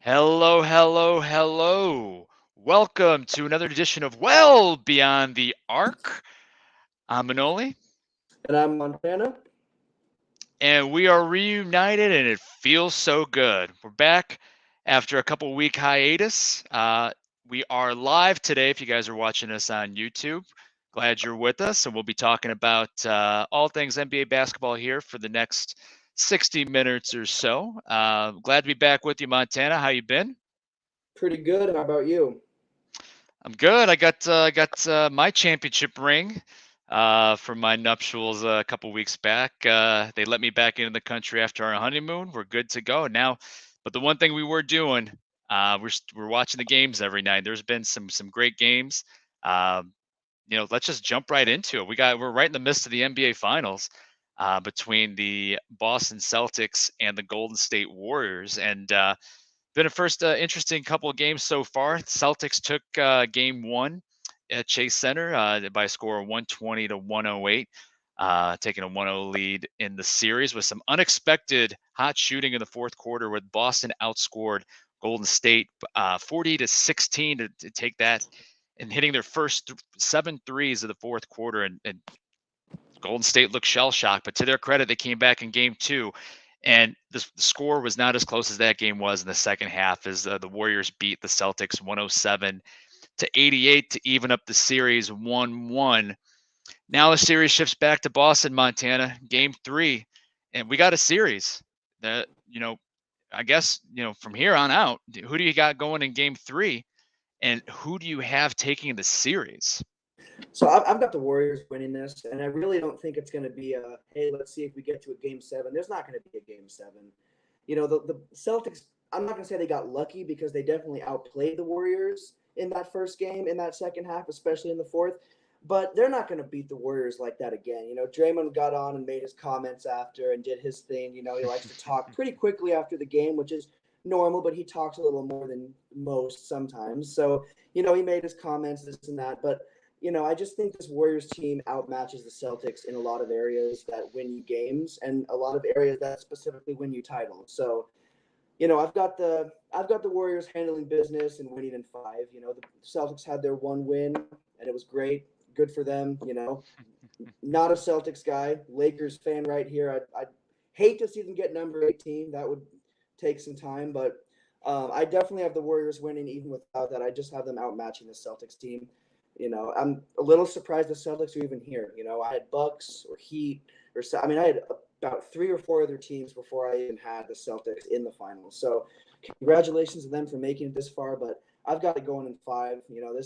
Hello, hello, hello. Welcome to another edition of Well Beyond the Arc. I'm Manoli, And I'm Montana. and we are reunited, and it feels so good. We're back after a couple week hiatus. We are live today if you guys are watching us on YouTube. Glad you're with us, and we'll be talking about all things NBA basketball here for the next 60 minutes or so. Glad to be back with you, Montana. How you been? Pretty good. How about you? I'm good. I got my championship ring from my nuptials a couple weeks back. They let me back into the country after our honeymoon. We're good to go now. But the one thing we were doing, we're watching the games every night. There's been some great games. Um, let's just jump right into it. We're right in the midst of the NBA Finals between the Boston Celtics and the Golden State Warriors, and been a first interesting couple of games so far. Celtics took game one at Chase Center by a score of 120 to 108, taking a 1-0 lead in the series with some unexpected hot shooting in the fourth quarter, with Boston outscored Golden State 40 to 16 to take that, and hitting their first seven threes of the fourth quarter. And Golden State looked shell shocked, but to their credit, they came back in game two. And the score was not as close as that game was in the second half, as the Warriors beat the Celtics 107 to 88 to even up the series 1-1. Now the series shifts back to Boston, Montana, game three, and we got a series that, I guess, from here on out, who do you got going in game three, and who do you have taking the series? So I've got the Warriors winning this, and I really don't think it's going to be a hey, let's see if we get to a game seven. There's not going to be a game seven. The Celtics. I'm not going to say they got lucky because they definitely outplayed the Warriors in that first game, in that second half, especially in the fourth. But they're not going to beat the Warriors like that again. Draymond got on and made his comments after and did his thing. He likes to talk pretty quickly after the game, which is normal, but he talks a little more than most sometimes. So, he made his comments, this and that. But I just think this Warriors team outmatches the Celtics in a lot of areas that win you games and a lot of areas that specifically win you titles. So, I've got the Warriors handling business and winning in five. The Celtics had their one win and it was great. Good for them. Not a Celtics guy, Lakers fan right here. I'd hate to see them get number 18. That would take some time, but I definitely have the Warriors winning even without that. I just have them outmatching the Celtics team. I'm a little surprised the Celtics are even here. I had Bucks or Heat I had about three or four other teams before I even had the Celtics in the finals. So congratulations to them for making it this far. But I've got it going in five.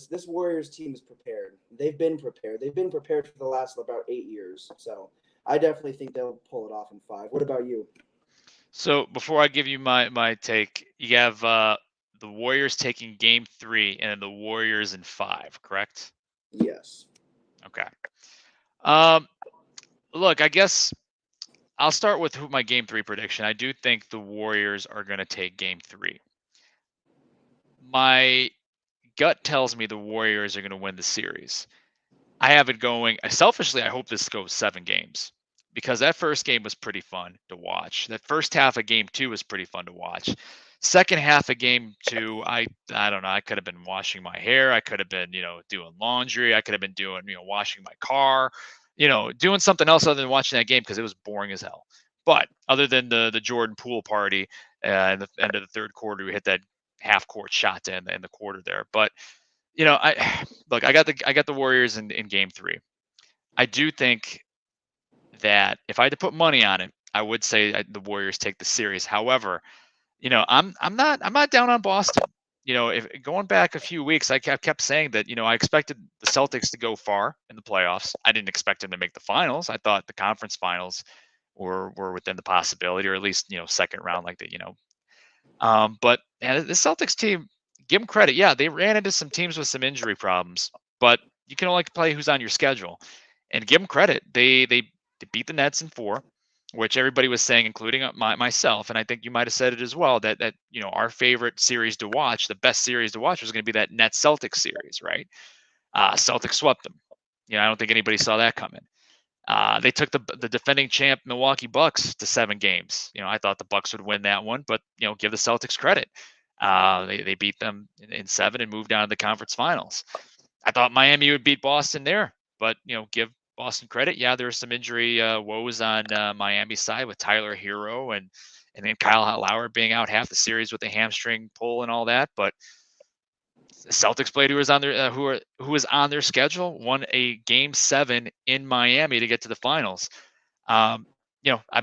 This Warriors team is prepared. They've been prepared. They've been prepared for the last about 8 years. So I definitely think they'll pull it off in five. What about you? So before I give you my take, you have the Warriors taking game three and the Warriors in five, correct? Yes. Okay. Um, Look, I guess I'll start with my game three prediction. I do think the Warriors are going to take game three. My gut tells me the Warriors are going to win the series. I have it going. Selfishly, I hope this goes 7 games, because that first game was pretty fun to watch. That first half of game two was pretty fun to watch. Second half of game two, I don't know. I could have been washing my hair. I could have been, doing laundry. I could have been doing, washing my car, doing something else other than watching that game, because it was boring as hell. But other than the Jordan Poole party in the end of the third quarter, we hit that half court shot to end the quarter there. But I look, I got the Warriors in game three. I do think that if I had to put money on it, I would say the Warriors take the series. However, I'm not down on Boston. If going back a few weeks, I kept saying that I expected the Celtics to go far in the playoffs. I didn't expect them to make the finals. I thought the conference finals were within the possibility, or at least second round, like that. But the Celtics team, give them credit. Yeah, they ran into some teams with some injury problems, but you can only play who's on your schedule. And give them credit. They beat the Nets in four, which everybody was saying, including myself, and I think you might have said it as well, that our favorite series to watch, the best series to watch, was going to be that Nets Celtics series, right? Celtics swept them. I don't think anybody saw that coming. They took the defending champ Milwaukee Bucks to 7 games. I thought the Bucks would win that one, but give the Celtics credit. They beat them in 7 and moved on to the conference finals. I thought Miami would beat Boston there, but give Boston credit. Yeah, there's some injury woes on Miami's side with Tyler Hero and then Kyle Lowry being out half the series with the hamstring pull and all that. But the Celtics played who was on their who was on their schedule, won a game 7 in Miami to get to the finals. I've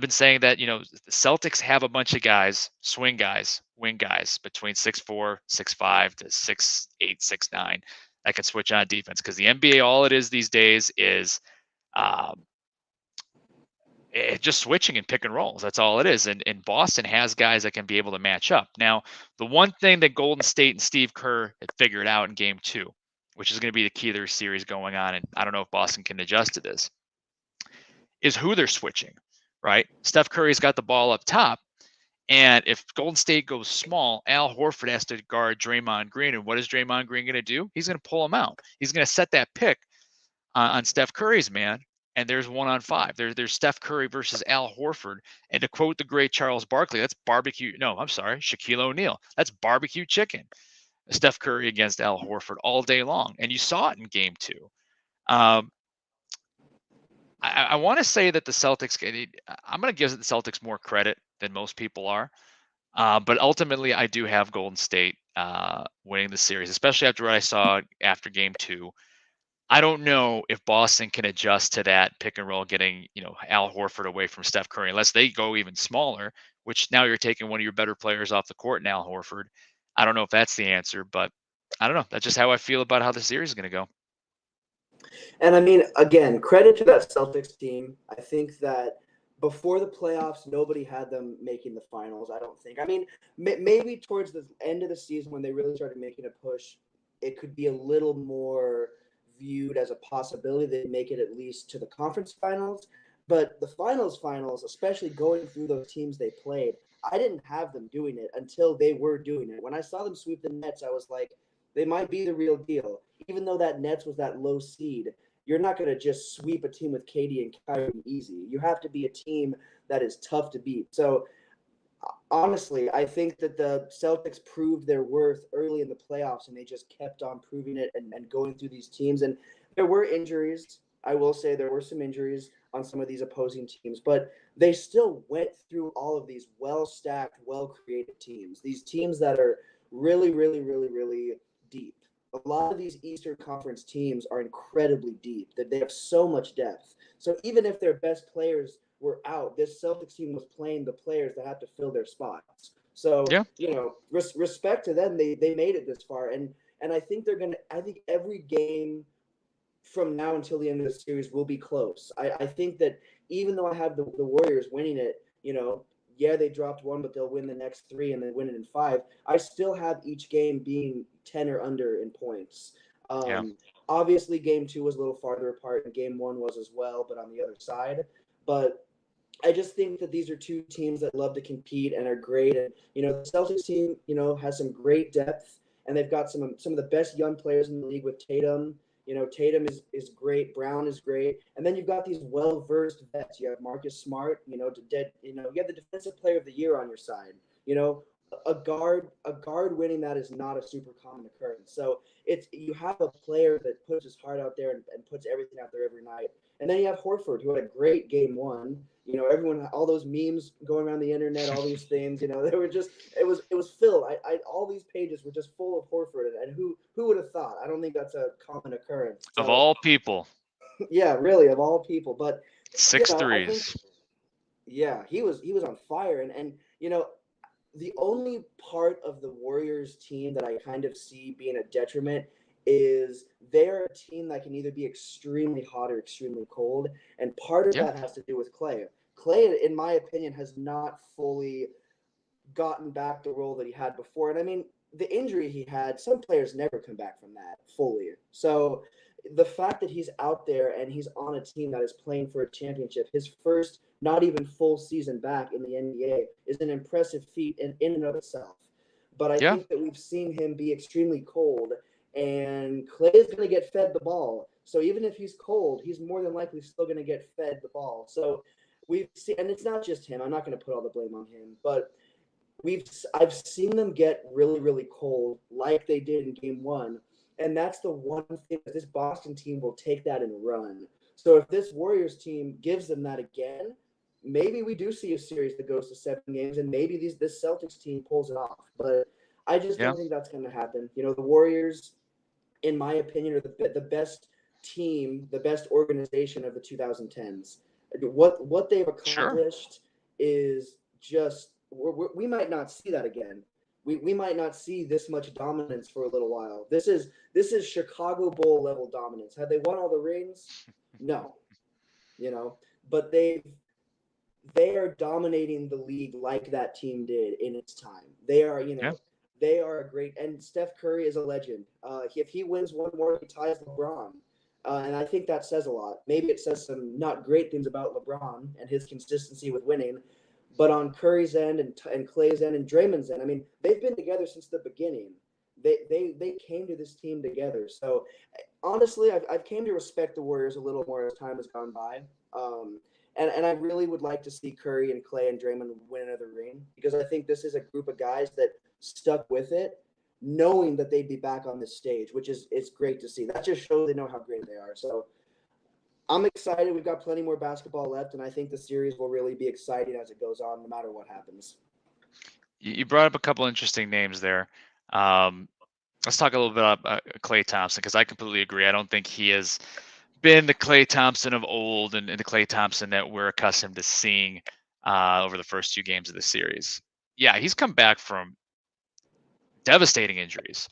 been saying that, the Celtics have a bunch of guys, swing guys, wing guys between 6'4", 6'5" to 6'8", 6'9" that can switch on defense. Because the NBA, all it is these days is just switching and pick and rolls. That's all it is. And Boston has guys that can be able to match up. Now, the one thing that Golden State and Steve Kerr had figured out in game 2, which is going to be the key to their series going on, and I don't know if Boston can adjust to this, is who they're switching, right? Steph Curry's got the ball up top. And if Golden State goes small, Al Horford has to guard Draymond Green. And what is Draymond Green going to do? He's going to pull him out. He's going to set that pick on Steph Curry's man. And there's 1-on-5. There's Steph Curry versus Al Horford. And to quote the great Charles Barkley, that's barbecue. No, I'm sorry, Shaquille O'Neal. That's barbecue chicken. Steph Curry against Al Horford all day long. And you saw it in game 2. I want to say that the Celtics, I'm going to give the Celtics more credit than most people are. But ultimately, I do have Golden State winning the series, especially after what I saw after game 2. I don't know if Boston can adjust to that pick and roll, getting, Al Horford away from Steph Curry, unless they go even smaller, which now you're taking one of your better players off the court in Al Horford. I don't know if that's the answer, but I don't know. That's just how I feel about how the series is going to go. And I mean, again, credit to that Celtics team. I think that before the playoffs, nobody had them making the finals, I don't think. I mean, maybe towards the end of the season when they really started making a push, it could be a little more viewed as a possibility they'd make it at least to the conference finals. But the finals, especially going through those teams they played, I didn't have them doing it until they were doing it. When I saw them sweep the Nets, I was like, they might be the real deal. Even though that Nets was that low seed, you're not going to just sweep a team with KD and Kyrie easy. You have to be a team that is tough to beat. So honestly, I think that the Celtics proved their worth early in the playoffs, and they just kept on proving it and going through these teams. And there were injuries. I will say there were some injuries on some of these opposing teams, but they still went through all of these well-stacked, well-created teams, these teams that are really, really, really, really deep. A lot of these Eastern Conference teams are incredibly deep, that they have so much depth. So even if their best players were out, this Celtics team was playing the players that have to fill their spots. So, Yeah. respect to them, they made it this far. And I think I think every game from now until the end of the series will be close. I think that even though I have the Warriors winning it, yeah, they dropped one, but they'll win the next 3 and then win it in 5. I still have each game being 10 or under in points. Yeah. Obviously, game 2 was a little farther apart, and game 1 was as well, but on the other side. But I just think that these are two teams that love to compete and are great. And the Celtics team, has some great depth, and they've got some of the best young players in the league with Tatum. Tatum is great. Brown is great. And then you've got these well-versed vets. You have Marcus Smart, you have the defensive player of the year on your side. A guard winning that is not a super common occurrence. So you have a player that puts his heart out there and puts everything out there every night. And then you have Horford, who had a great game 1. Everyone, all those memes going around the internet, all these things, they were just, it was filled. All these pages were just full of Horford, and who would have thought? I don't think that's a common occurrence. So, Of all people. Yeah, really, of all people. But 6 I think, threes. yeah, he was on fire, and the only part of the Warriors team that I kind of see being a detriment is they're a team that can either be extremely hot or extremely cold, and part of Yeah. that has to do with Klay. Klay, in my opinion, has not fully gotten back the role that he had before. And I mean, the injury he had, some players never come back from that fully. So the fact that he's out there and he's on a team that is playing for a championship, his first not even full season back in the NBA, is an impressive feat in and of itself. But I Yeah. think that we've seen him be extremely cold, and Klay is going to get fed the ball. So even if he's cold, he's more than likely still going to get fed the ball. So we've seen, and it's not just him. I'm not going to put all the blame on him, but I've seen them get really, really cold like they did in game one. And that's the one thing that this Boston team will take that and run. So if this Warriors team gives them that again, maybe we do see a series that goes to 7 games, and maybe this Celtics team pulls it off. But I just Yeah, don't think that's going to happen. You know, the Warriors, in my opinion, are the best team, the best organization of the 2010s. What they've sure. accomplished is just we might not see that again. We might not see this much dominance for a little while. This is Chicago Bull level dominance. Have they won all the rings? No, you know, but they are dominating the league like that team did in its time. They are, Yeah, they are a great, and Steph Curry is a legend. If he wins one more, he ties LeBron. And I think that says a lot. Maybe it says some not great things about LeBron and his consistency with winning, but on Curry's end and Klay's end and Draymond's end, I mean, they've been together since the beginning. They came to this team together. So honestly, I've came to respect the Warriors a little more as time has gone by. And I really would like to see Curry and Klay and Draymond win another ring because I think this is a group of guys that stuck with it, knowing that they'd be back on this stage, which is it's great to see. That just shows they know how great they are. So I'm excited. We've got plenty more basketball left, and I think the series will really be exciting as it goes on, no matter what happens. you brought up a couple interesting names there. Um, let's talk a little bit about Klay Thompson because I completely agree. I don't think he has been the Klay Thompson of old and the Klay Thompson that we're accustomed to seeing over the first 2 games of the series. Yeah, he's come back from devastating injuries.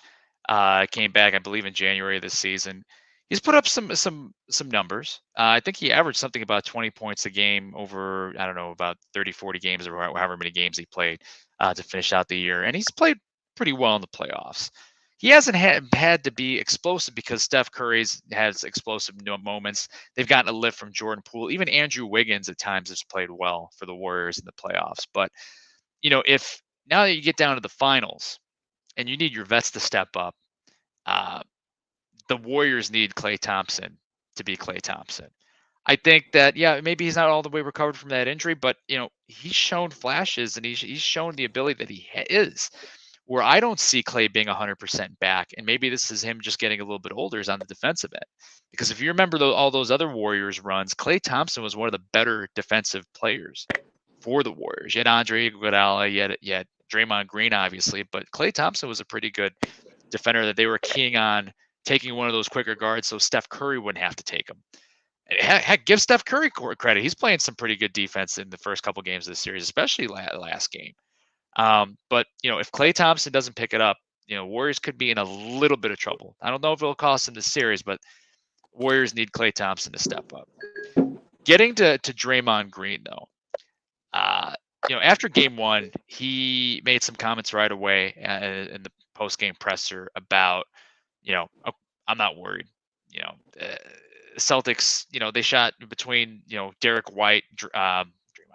Came back, I believe, in January of this season. He's put up some numbers. I think he averaged something about 20 points a game over, I don't know, about 30, 40 games or however many games he played to finish out the year. And he's played pretty well in the playoffs. He hasn't had to be explosive because Steph Curry's has explosive moments. They've gotten a lift from Jordan Poole. Even Andrew Wiggins at times has played well for the Warriors in the playoffs. But, if now that you get down to the finals and you need your vets to step up, uh, the Warriors need Klay Thompson to be Klay Thompson. I think that yeah, maybe he's not all the way recovered from that injury, but he's shown flashes and he's shown the ability that he is. Where I don't see Klay being 100% back, and maybe this is him just getting a little bit older, is on the defensive end. Because if you remember all those other Warriors runs, Klay Thompson was one of the better defensive players for the Warriors. You had Andre Iguodala, you had Draymond Green, obviously, but Klay Thompson was a pretty good defender that they were keying on taking one of those quicker guards so Steph Curry wouldn't have to take him. Heck, give Steph Curry credit. He's playing some pretty good defense in the first couple games of the series, especially last game. But if Klay Thompson doesn't pick it up, Warriors could be in a little bit of trouble. I don't know if it'll cost them the series, but Warriors need Klay Thompson to step up. Getting to Draymond Green though, after game one, he made some comments right away in the post game presser about, oh, I'm not worried. Celtics, they shot between, Derek White, Draymond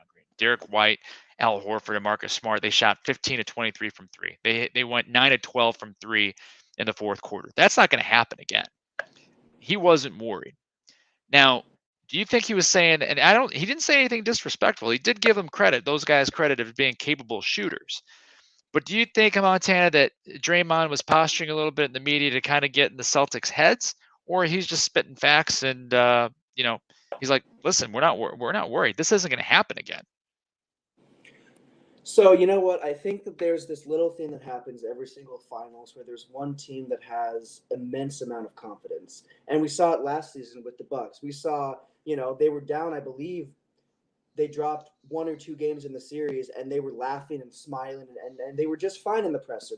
Green, Derek White, Al Horford, and Marcus Smart. They shot 15 to 23 from three. They went 9 to 12 from three in the fourth quarter. That's not going to happen again. He wasn't worried. Now, do you think he was saying, and he didn't say anything disrespectful. He did give them credit, those guys credit of being capable shooters. But do you think, Montana, that Draymond was posturing a little bit in the media to kind of get in the Celtics' heads, or he's just spitting facts and he's like, listen, we're not worried. This isn't going to happen again. So you know what? I think that there's this little thing that happens every single finals where there's one team that has immense amount of confidence, and we saw it last season with the Bucks. We saw, they were down. I believe they dropped 1 or 2 games in the series, and they were laughing and smiling, and they were just fine in the presser.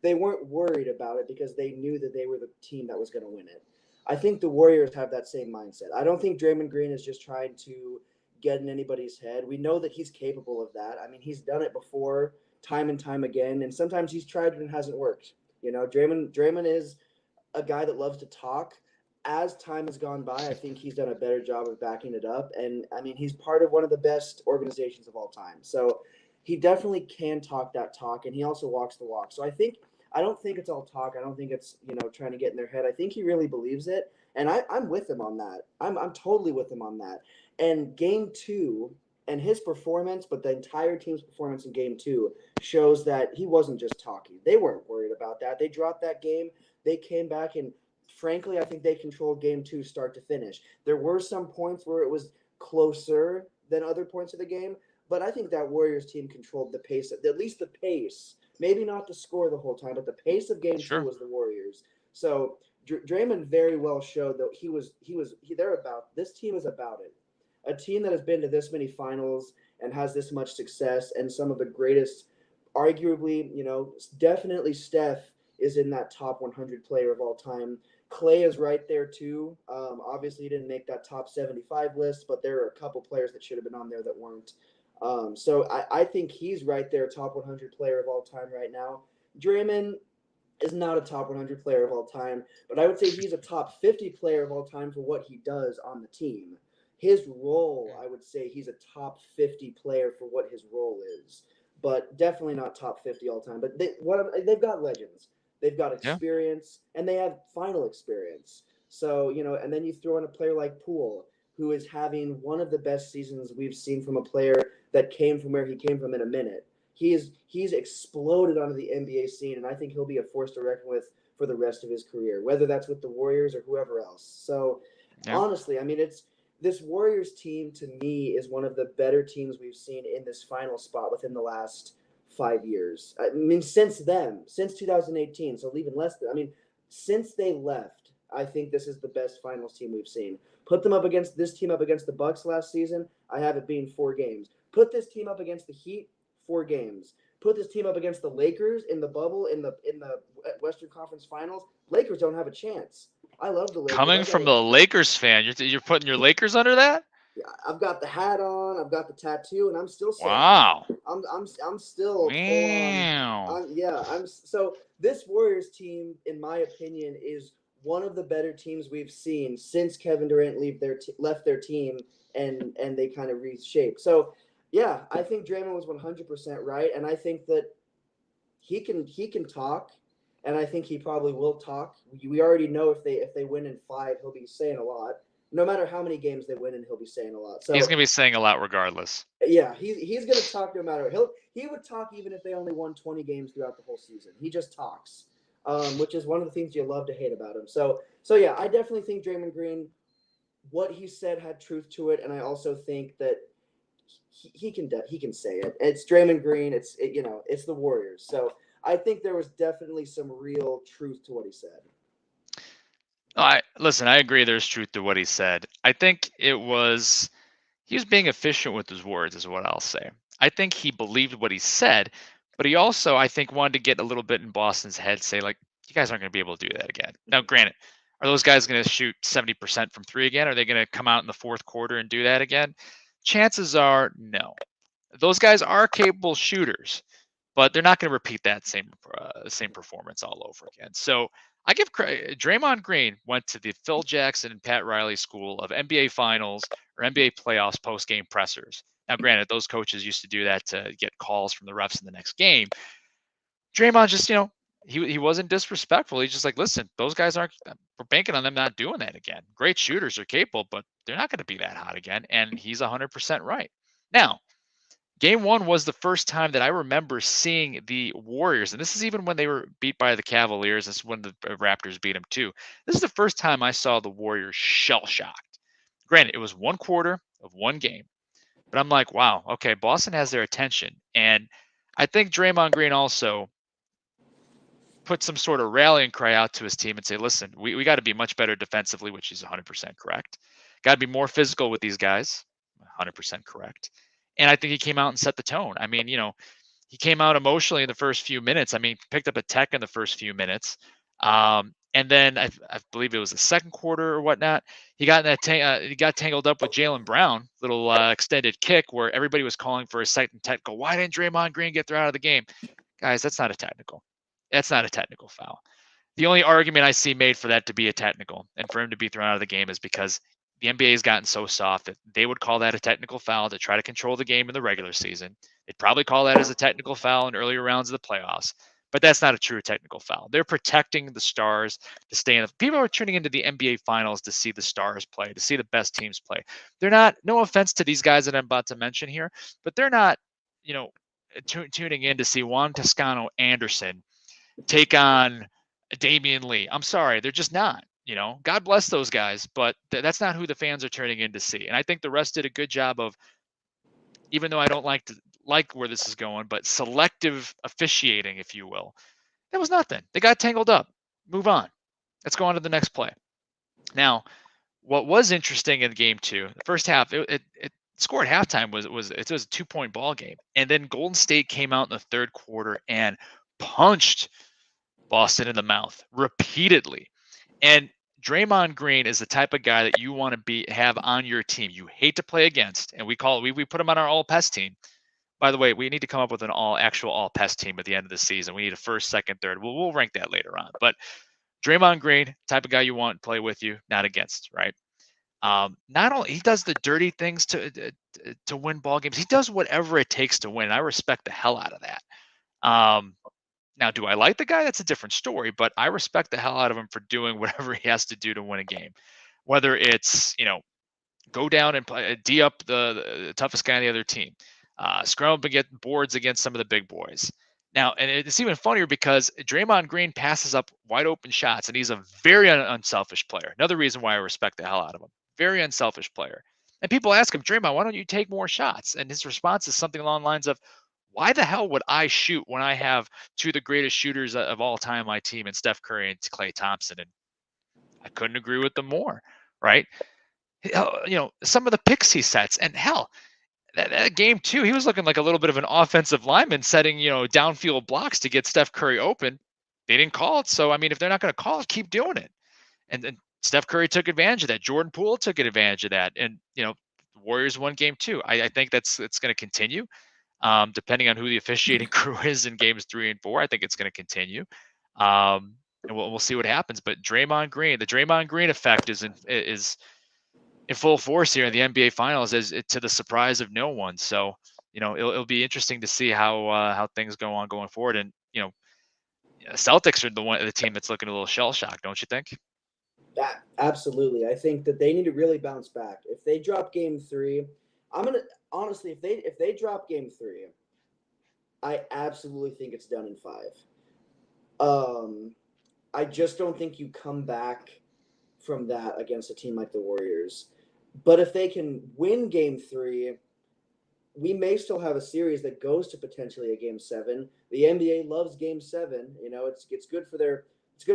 They weren't worried about it because they knew that they were the team that was going to win it. I think the Warriors have that same mindset. I don't think Draymond Green is just trying to get in anybody's head. We know that he's capable of that. I mean, he's done it before, time and time again, and sometimes he's tried it and it hasn't worked. Draymond is a guy that loves to talk. As time has gone by, I think he's done a better job of backing it up. And I mean, he's part of one of the best organizations of all time. So he definitely can talk that talk, and he also walks the walk. So I don't think it's all talk. I don't think it's trying to get in their head. I think he really believes it, and I'm with him on that. I'm totally with him on that. And game two, And his performance, but the entire team's performance in game 2 shows that he wasn't just talking. They weren't worried about that. They dropped that game. They came back, and frankly, I think they controlled game 2 start to finish. There were some points where it was closer than other points of the game, but I think that Warriors team controlled the pace, at least the pace. Maybe not the score the whole time, but the pace of game 2 Sure. was the Warriors. So Draymond very well showed that they're about, this team is about it. A team that has been to this many finals and has this much success, and some of the greatest, arguably, definitely Steph is in that top 100 player of all time. Klay is right there too. Obviously, he didn't make that top 75 list, but there are a couple players that should have been on there that weren't. So I think he's right there, top 100 player of all time right now. Draymond is not a top 100 player of all time, but I would say he's a top 50 player of all time for what he does on the team. His role, I would say he's a top 50 player for what his role is, but definitely not top 50 all time. But they've got legends, they've got Yeah. experience, and they have final experience. So, and then you throw in a player like Poole, who is having one of the best seasons we've seen from a player that came from where he came from in a minute. He's exploded onto the NBA scene, and I think he'll be a force to reckon with for the rest of his career, whether that's with the Warriors or whoever else. So, Yeah. honestly, I mean, this Warriors team to me is one of the better teams we've seen in this final spot within the last 5 years. I mean, since 2018, so even less than, I mean, since they left, I think this is the best finals team we've seen. Put them up against this team up against the Bucks last season, I have it being 4 games. Put this team up against the Heat, 4 games. Put this team up against the Lakers in the bubble in the Western Conference Finals. Lakers don't have a chance. I love the Lakers. Coming from the Lakers fan, you're putting your Lakers under that? I've got the hat on, I've got the tattoo, and I'm still saying Wow. I'm still Wow. so this Warriors team, in my opinion, is one of the better teams we've seen since Kevin Durant left their team and they kind of reshaped. So yeah, I think Draymond was 100% right, and I think that he can talk, and I think he probably will talk. We already know if they win in 5, he'll be saying a lot. No matter how many games they win, and he'll be saying a lot. So He's gonna be saying a lot regardless. yeah, he's gonna talk no matter. He would talk even if they only won 20 games throughout the whole season. He just talks, which is one of the things you love to hate about him. So yeah, I definitely think Draymond Green, what he said had truth to it, and I also think that he can say it. It's Draymond Green. It's the Warriors. So I think there was definitely some real truth to what he said. I agree there's truth to what he said. I think he was being efficient with his words is what I'll say. I think he believed what he said, but he also, I think, wanted to get a little bit in Boston's head, say like, you guys aren't going to be able to do that again. Now, granted, are those guys going to shoot 70% from 3 again? Are they going to come out in the fourth quarter and do that again? Chances are no. Those guys are capable shooters, but they're not going to repeat that same performance all over again. So I give Draymond Green went to the Phil Jackson and Pat Riley school of NBA Finals or NBA playoffs post-game pressers. Now, granted, those coaches used to do that to get calls from the refs in the next game. Draymond just, he wasn't disrespectful. He's just like, listen, those guys we're banking on them not doing that again. Great shooters are capable, but they're not going to be that hot again. And he's 100% right. Now, Game 1 was the first time that I remember seeing the Warriors, and this is even when they were beat by the Cavaliers. This is when the Raptors beat them too. This is the first time I saw the Warriors shell-shocked. Granted, it was 1 quarter of 1 game, but I'm like, wow, okay, Boston has their attention. And I think Draymond Green also put some sort of rallying cry out to his team and say, listen, we got to be much better defensively, which is 100% correct. Got to be more physical with these guys, 100% correct. And I think he came out and set the tone. I mean, he came out emotionally in the first few minutes. I mean, picked up a tech in the first few minutes. And then I believe it was the second quarter or whatnot. He got in that he got tangled up with Jaylen Brown, little extended kick where everybody was calling for a second technical. Why didn't Draymond Green get thrown out of the game? Guys, that's not a technical. That's not a technical foul. The only argument I see made for that to be a technical and for him to be thrown out of the game is because the NBA has gotten so soft that they would call that a technical foul to try to control the game in the regular season. They'd probably call that as a technical foul in earlier rounds of the playoffs. but that's not a true technical foul. They're protecting the stars to stay in. People are tuning into the NBA Finals to see the stars play, to see the best teams play. They're not. No offense to these guys that I'm about to mention here, but they're not, tuning in to see Juan Toscano Anderson take on Damian Lee. I'm sorry, they're just not. God bless those guys, but that's not who the fans are turning in to see. And I think the rest did a good job of, even though I don't like where this is going, but selective officiating, if you will. That was nothing. They got tangled up. Move on. Let's go on to the next play. Now, what was interesting in game 2, the first half, it score at halftime was it was a 2-point ball game, and then Golden State came out in the third quarter and punched Boston in the mouth repeatedly. And Draymond Green is the type of guy that you want to have on your team. You hate to play against, and we put him on our all PES team. By the way, we need to come up with an all PES team at the end of the season. We need a first, second, third. We'll rank that later on. But Draymond Green, type of guy you want to play with you, not against, right? Not only he does the dirty things to win ball games, he does whatever it takes to win. I respect the hell out of that. Now, do I like the guy? That's a different story, but I respect the hell out of him for doing whatever he has to do to win a game. Whether it's, go down and play, D up the toughest guy on the other team, scrum up and get boards against some of the big boys. Now, and it's even funnier because Draymond Green passes up wide open shots, and he's a very unselfish player. Another reason why I respect the hell out of him. Very unselfish player. And people ask him, Draymond, why don't you take more shots? And his response is something along the lines of, why the hell would I shoot when I have two of the greatest shooters of all time on my team, and Steph Curry and Klay Thompson? And I couldn't agree with them more, right? Some of the picks he sets, and hell, that game too, he was looking like a little bit of an offensive lineman setting, downfield blocks to get Steph Curry open. They didn't call it. So, I mean, if they're not going to call it, keep doing it. And then Steph Curry took advantage of that. Jordan Poole took advantage of that. And, the Warriors won game 2. I think it's going to continue. Depending on who the officiating crew is in games 3 and 4, I think it's going to continue. And we'll see what happens. But the Draymond Green effect is in full force here in the NBA Finals, is to the surprise of no one. So, it'll be interesting to see how things go on going forward. And Celtics are the team that's looking a little shell shocked, don't you think? Yeah, absolutely. I think that they need to really bounce back. If they drop game 3, I'm gonna honestly, if they drop game 3, I absolutely think it's done in 5. I just don't think you come back from that against a team like the Warriors. But if they can win game 3, we may still have a series that goes to potentially a game 7. The NBA loves game 7. It's good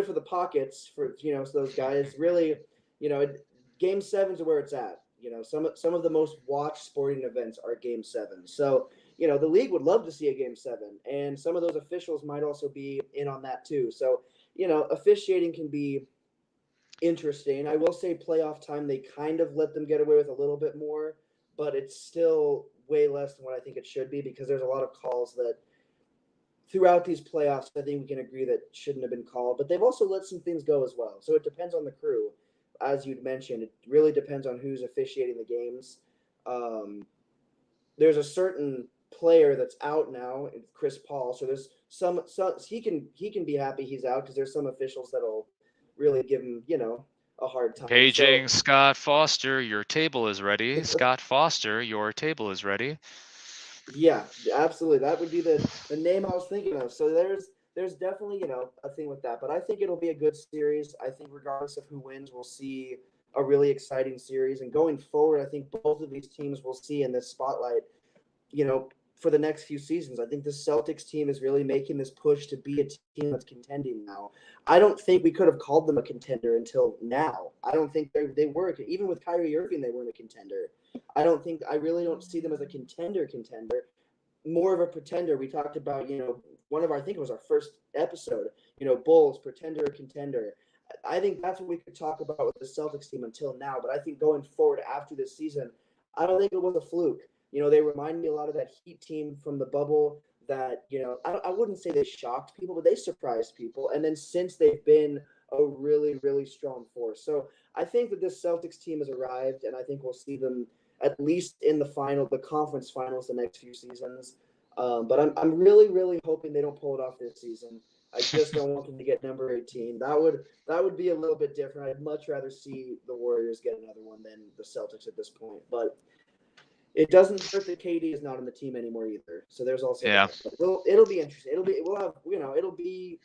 for the pockets for so those guys really, game 7s are where it's at. Some of the most watched sporting events are game 7. So the league would love to see a game 7, and some of those officials might also be in on that too. So officiating can be interesting. I will say playoff time, they kind of let them get away with a little bit more, but it's still way less than what I think it should be, because there's a lot of calls that throughout these playoffs, I think we can agree that shouldn't have been called, but they've also let some things go as well. So it depends on the crew. As you'd mentioned, it really depends on who's officiating the games. There's a certain player that's out now, Chris Paul. So there's some he can be happy he's out, because there's some officials that'll really give him, a hard time. Paging Scott Foster, your table is ready. Scott Foster, your table is ready. Yeah, absolutely. That would be the name I was thinking of. So there's definitely, a thing with that. But I think it'll be a good series. I think regardless of who wins, we'll see a really exciting series. And going forward, I think both of these teams will see in this spotlight, for the next few seasons. I think the Celtics team is really making this push to be a team that's contending now. I don't think we could have called them a contender until now. I don't think they were. Even with Kyrie Irving, they weren't a contender. I really don't see them as a contender, more of a pretender. We talked about, I think it was our first episode, Bulls, pretender, contender. I think that's what we could talk about with the Celtics team until now. But I think going forward after this season, I don't think it was a fluke. They remind me a lot of that Heat team from the bubble that, I wouldn't say they shocked people, but they surprised people. And then since they've been a really, really strong force. So I think that this Celtics team has arrived, and I think we'll see them at least in the conference finals the next few seasons. But I'm really, really hoping they don't pull it off this season. I just don't want them to get number 18. That would be a little bit different. I'd much rather see the Warriors get another one than the Celtics at this point. But it doesn't hurt that KD is not on the team anymore either. So there's also Yeah. that. But it'll be interesting. It'll be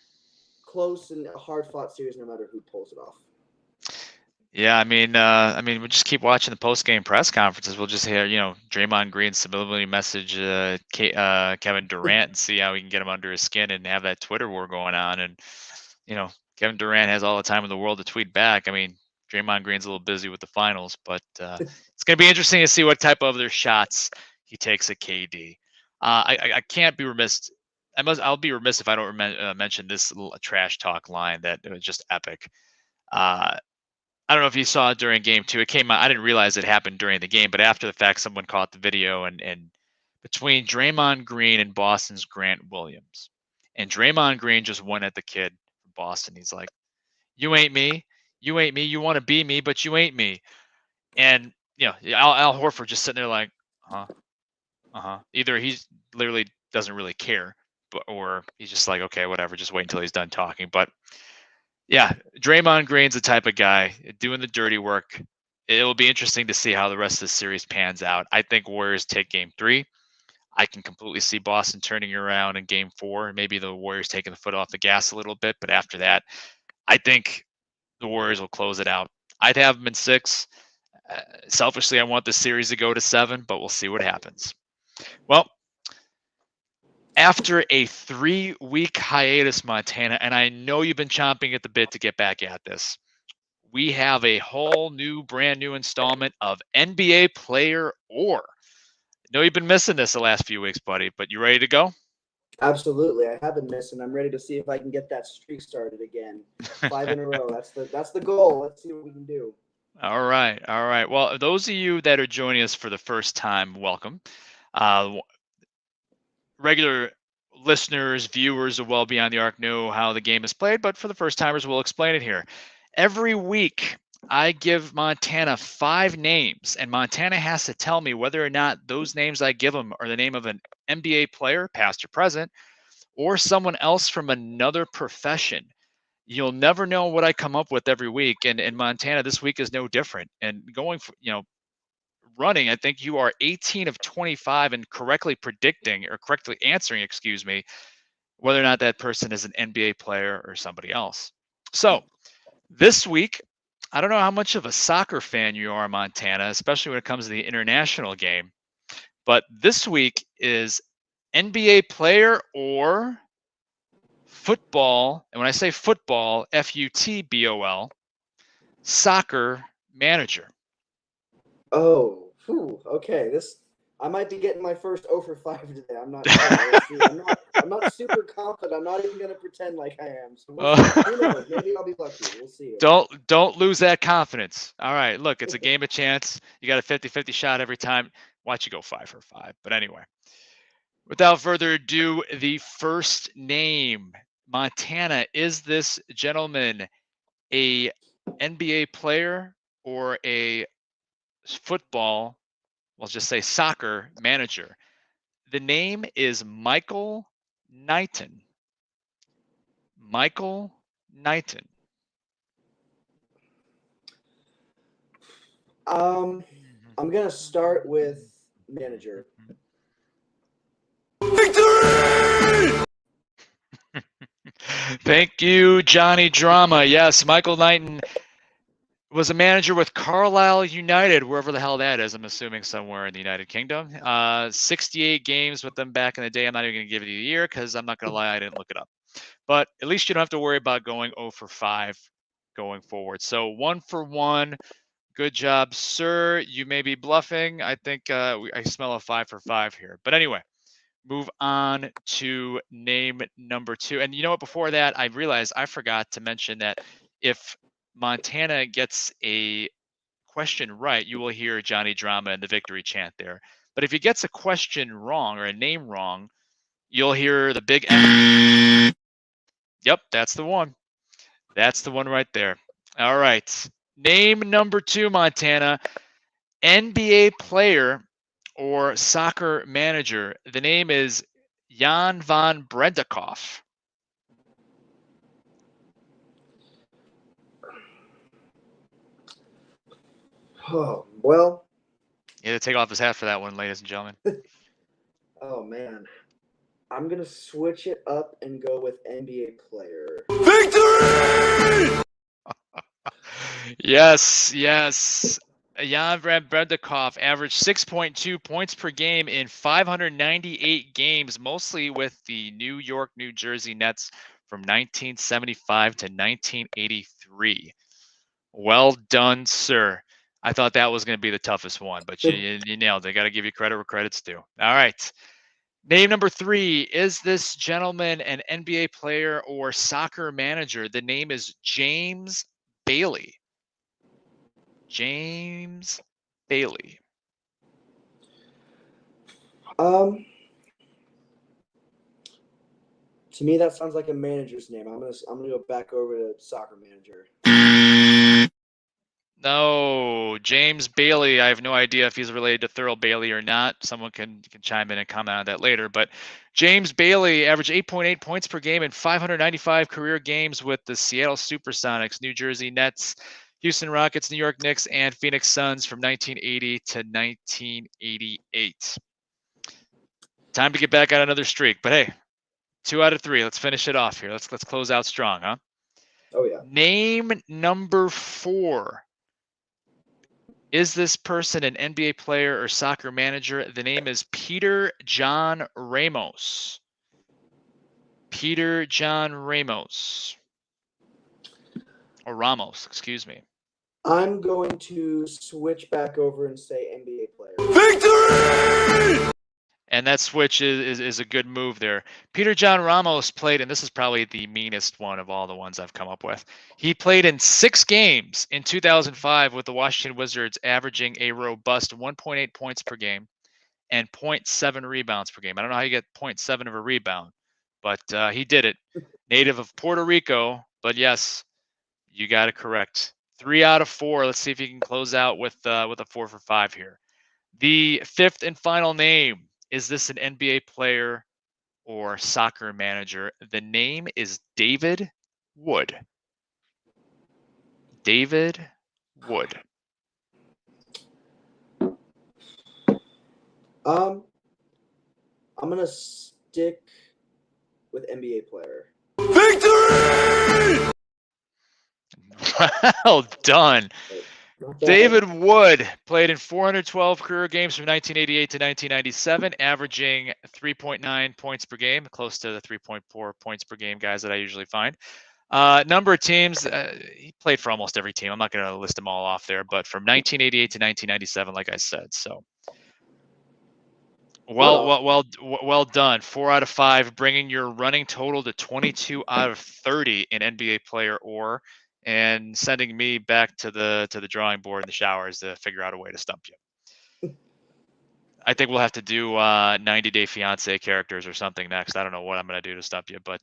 close and a hard fought series no matter who pulls it off. Yeah, I mean, we'll just keep watching the post-game press conferences. We'll just hear, Draymond Green subliminally message Kevin Durant and see how we can get him under his skin and have that Twitter war going on. And, Kevin Durant has all the time in the world to tweet back. I mean, Draymond Green's a little busy with the finals, but it's going to be interesting to see what type of other shots he takes at KD. I can't be remiss. I'll be remiss if I don't mention this little trash talk line that was just epic. I don't know if you saw it during game 2. It came out. I didn't realize it happened during the game, but after the fact, someone caught the video and between Draymond Green and Boston's Grant Williams. And Draymond Green just went at the kid from Boston. He's like, "You ain't me. You ain't me. You want to be me, but you ain't me." And Al Horford just sitting there like, Either he's literally doesn't really care, or he's just like, okay, whatever. Just wait until he's done talking. But yeah, Draymond Green's the type of guy doing the dirty work. It'll be interesting to see how the rest of the series pans out. I think Warriors take game 3. I can completely see Boston turning around in game 4, and maybe the Warriors taking the foot off the gas a little bit. But after that, I think the Warriors will close it out. I'd have them in 6. Selfishly, I want the series to go to 7, but we'll see what happens. Well, after a 3-week hiatus, Montana, and I know you've been chomping at the bit to get back at this, we have a whole brand new installment of NBA Player Or. I know you've been missing this the last few weeks, buddy, but you ready to go? Absolutely, I have been missing. I'm ready to see if I can get that streak started again. 5 in a row. That's the goal. Let's see what we can do. All right. Well, those of you that are joining us for the first time, welcome. Regular listeners, viewers of Well Beyond the Arc know how the game is played, but for the first timers, we'll explain it here. Every week, I give Montana 5 names, and Montana has to tell me whether or not those names I give them are the name of an NBA player, past or present, or someone else from another profession. You'll never know what I come up with every week, and Montana this week is no different. And going for, running, I think you are 18 of 25 and correctly answering, whether or not that person is an NBA player or somebody else. So this week, I don't know how much of a soccer fan you are, Montana, especially when it comes to the international game, but this week is NBA player or football, and when I say football, FUTBOL, soccer manager. Oh, okay. I might be getting my first 0 for 5 today. I'm not sure. I'm not super confident. I'm not even going to pretend like I am. So who knows? Maybe I'll be lucky. We'll see. Don't lose that confidence. All right, look, it's a game of chance. You got a 50-50 shot every time. Watch you go 5 for 5. But anyway, without further ado, the first name, Montana. Is this gentleman a NBA player or a football, let's just say soccer manager? The name is Michael Knighton. Michael Knighton. I'm gonna start with manager. Victory! Thank you, Johnny Drama. Yes, Michael Knighton was a manager with Carlisle United, wherever the hell that is. I'm assuming somewhere in the United Kingdom. 68 games with them back in the day. I'm not even going to give you the year because I'm not going to lie, I didn't look it up. But at least you don't have to worry about going 0 for 5 going forward. So 1 for 1. Good job, sir. You may be bluffing. I think I smell a 5 for 5 here. But anyway, move on to name number 2. And you know what? Before that, I realized I forgot to mention that if Montana gets a question right, you will hear Johnny Drama and the victory chant there. But if he gets a question wrong or a name wrong, you'll hear the big M. Yep, that's the one. That's the one right there. All right. Name number 2, Montana. NBA player or soccer manager. The name is Jan van Brendakoff. Oh, well. He had to take off his hat for that one, ladies and gentlemen. Oh, man. I'm going to switch it up and go with NBA player. Victory! Yes. Jan van Brendakoff averaged 6.2 points per game in 598 games, mostly with the New York, New Jersey Nets from 1975 to 1983. Well done, sir. I thought that was going to be the toughest one, but you nailed it. I got to give you credit where credit's due. All right. Name number 3. Is this gentleman an NBA player or soccer manager? The name is James Bailey. James Bailey. To me, that sounds like a manager's name. I'm gonna go back over to soccer manager. No, James Bailey. I have no idea if he's related to Thurl Bailey or not. Someone can chime in and comment on that later. But James Bailey averaged 8.8 points per game in 595 career games with the Seattle Supersonics, New Jersey Nets, Houston Rockets, New York Knicks, and Phoenix Suns from 1980 to 1988. Time to get back on another streak. But hey, 2 out of 3. Let's finish it off here. Let's close out strong, huh? Oh yeah. Name number 4. Is this person an NBA player or soccer manager? The name is Peter John Ramos. Peter John Ramos. Or Ramos, excuse me. I'm going to switch back over and say NBA player. Victory! And that switch is a good move there. Peter John Ramos played, and this is probably the meanest one of all the ones I've come up with. He played in 6 games in 2005 with the Washington Wizards, averaging a robust 1.8 points per game and 0.7 rebounds per game. I don't know how you get 0.7 of a rebound, but he did it. Native of Puerto Rico, but yes, you got it correct. 3 out of 4. Let's see if you can close out with a 4 for 5 here. The 5th and final name. Is this an NBA player or soccer manager? The name is David Wood. David Wood. I'm gonna stick with NBA player. Victory! Well done. David Wood played in 412 career games from 1988 to 1997, averaging 3.9 points per game, close to the 3.4 points per game guys that I usually find. Number of teams, he played for almost every team. I'm not going to list them all off there, but from 1988 to 1997, like I said. So, well done. 4 out of 5, bringing your running total to 22 out of 30 in NBA player or. And sending me back to the drawing board in the showers to figure out a way to stump you. I think we'll have to do 90 Day Fiance characters or something next. I don't know what I'm going to do to stump you, but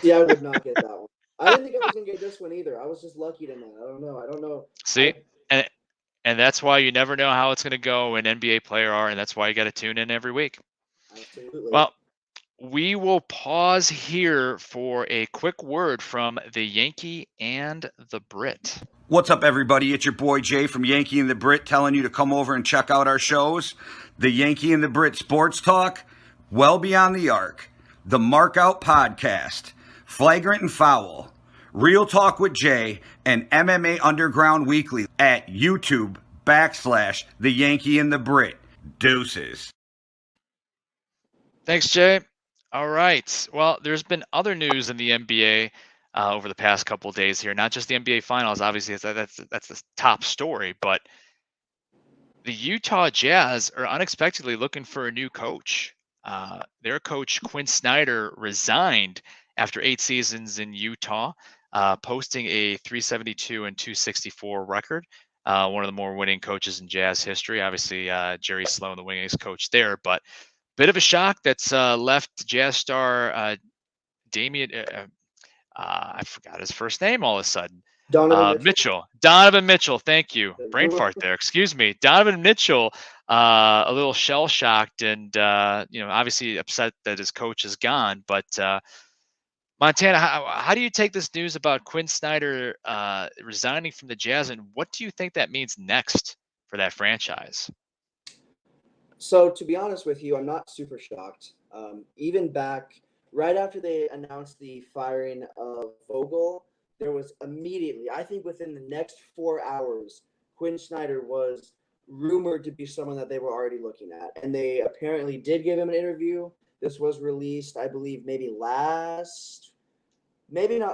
yeah, I would not get that one. I didn't think I was going to get this one either. I was just lucky tonight. I don't know. See, and that's why you never know how it's going to go in NBA player R, and that's why you got to tune in every week. Absolutely. Well, we will pause here for a quick word from the Yankee and the Brit. What's up, everybody? It's your boy Jay from Yankee and the Brit telling you to come over and check out our shows. The Yankee and the Brit Sports Talk, Well Beyond the Arc, the Markout Podcast, Flagrant and Foul, Real Talk with Jay, and MMA Underground Weekly at YouTube/The Yankee and the Brit. Deuces. Thanks, Jay. All right. Well, there's been other news in the NBA over the past couple of days here. Not just the NBA Finals. Obviously, that's the top story. But the Utah Jazz are unexpectedly looking for a new coach. Their coach, Quinn Snyder, resigned after 8 seasons in Utah, posting a 372 and 264 record. One of the more winning coaches in Jazz history. Obviously, Jerry Sloan, the winningest coach there. But bit of a shock that's left Jazz star Damian, I forgot his first name all of a sudden. Donovan Mitchell. Thank you. Brain Ooh. fart there. Excuse me. Donovan Mitchell, a little shell shocked and, obviously upset that his coach is gone. But Montana, how do you take this news about Quinn Snyder resigning from the Jazz, and what do you think that means next for that franchise? So to be honest with you, I'm not super shocked. Even back right after they announced the firing of Vogel, there was immediately, I think within the next 4 hours, Quinn Snyder was rumored to be someone that they were already looking at. And they apparently did give him an interview. This was released, I believe, maybe not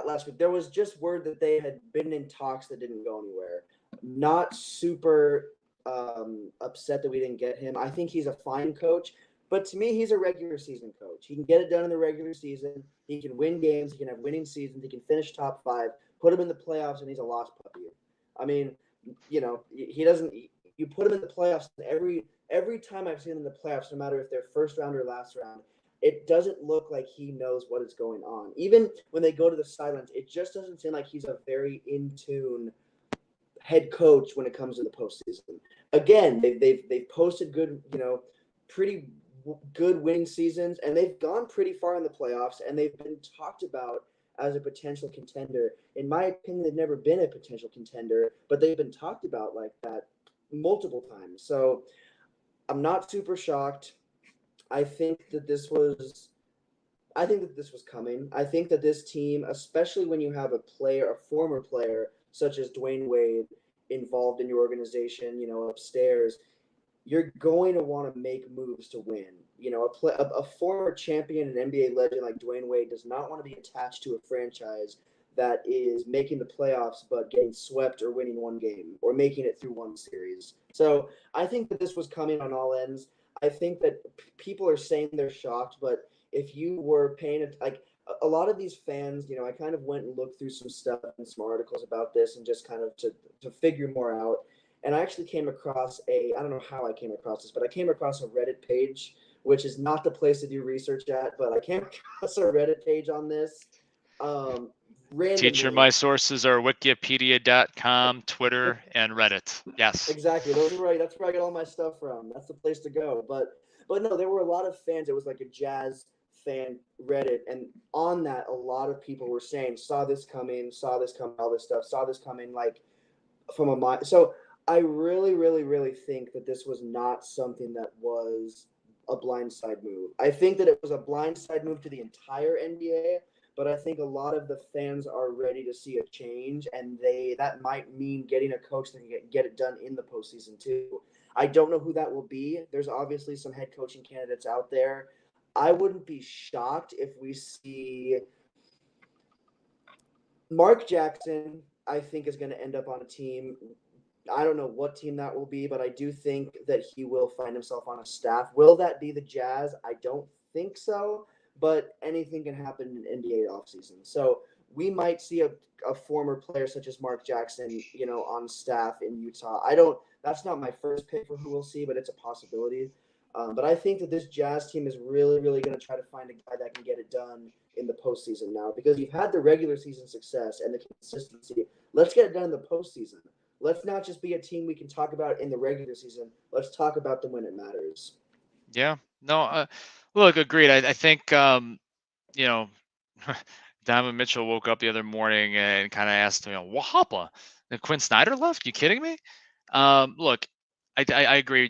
last week. There was just word that they had been in talks that didn't go anywhere. Not super upset that we didn't get him. I think he's a fine coach, but to me, he's a regular season coach. He can get it done in the regular season. He can win games. He can have winning seasons. He can finish top 5. Put him in the playoffs, and he's a lost puppy. I mean, he doesn't. You put him in the playoffs, and every time I've seen him in the playoffs, no matter if they're first round or last round, it doesn't look like he knows what is going on. Even when they go to the sidelines, it just doesn't seem like he's a very in tune head coach when it comes to the postseason. Again, they've posted good, pretty good winning seasons, and they've gone pretty far in the playoffs, and they've been talked about as a potential contender. In my opinion, they've never been a potential contender, but they've been talked about like that multiple times. So I'm not super shocked. I think that this was coming. I think that this team, especially when you have a former player such as Dwayne Wade involved in your organization, upstairs, you're going to want to make moves to win. A former champion and NBA legend like Dwayne Wade does not want to be attached to a franchise that is making the playoffs but getting swept or winning one game or making it through one series. So I think that this was coming on all ends. I think that people are saying they're shocked, but if you were paying it, like a lot of these fans, I kind of went and looked through some stuff and some articles about this and just kind of to figure more out. And I actually came across I don't know how I came across this, but I came across a Reddit page, which is not the place to do research at, but I came across a Reddit page on this. Randomly. Teacher, my sources are wikipedia.com, Twitter, and Reddit. Yes. Exactly. Those are right. That's where I get all my stuff from. That's the place to go. But no, there were a lot of fans. It was like a Jazz fan Reddit, and on that, a lot of people were saying, saw this coming, all this stuff, saw this coming, like from a mind. So I really, really, really think that this was not something that was a blindside move. I think that it was a blindside move to the entire NBA. But I think a lot of the fans are ready to see a change, and that might mean getting a coach that can get it done in the postseason too. I don't know who that will be. There's obviously some head coaching candidates out there. I wouldn't be shocked if we see Mark Jackson, I think, is going to end up on a team. I don't know what team that will be, but I do think that he will find himself on a staff. Will that be the Jazz? I don't think so. But anything can happen in NBA offseason. So we might see a former player such as Mark Jackson, on staff in Utah. That's not my first pick for who we'll see, but it's a possibility. But I think that this Jazz team is really, really going to try to find a guy that can get it done in the postseason now, because you've had the regular season success and the consistency. Let's get it done in the postseason. Let's not just be a team we can talk about in the regular season. Let's talk about them when it matters. Yeah. No, look, agreed. I think, Donovan Mitchell woke up the other morning and kind of asked, what happened? And Quinn Snyder left? You kidding me? Look, I agree.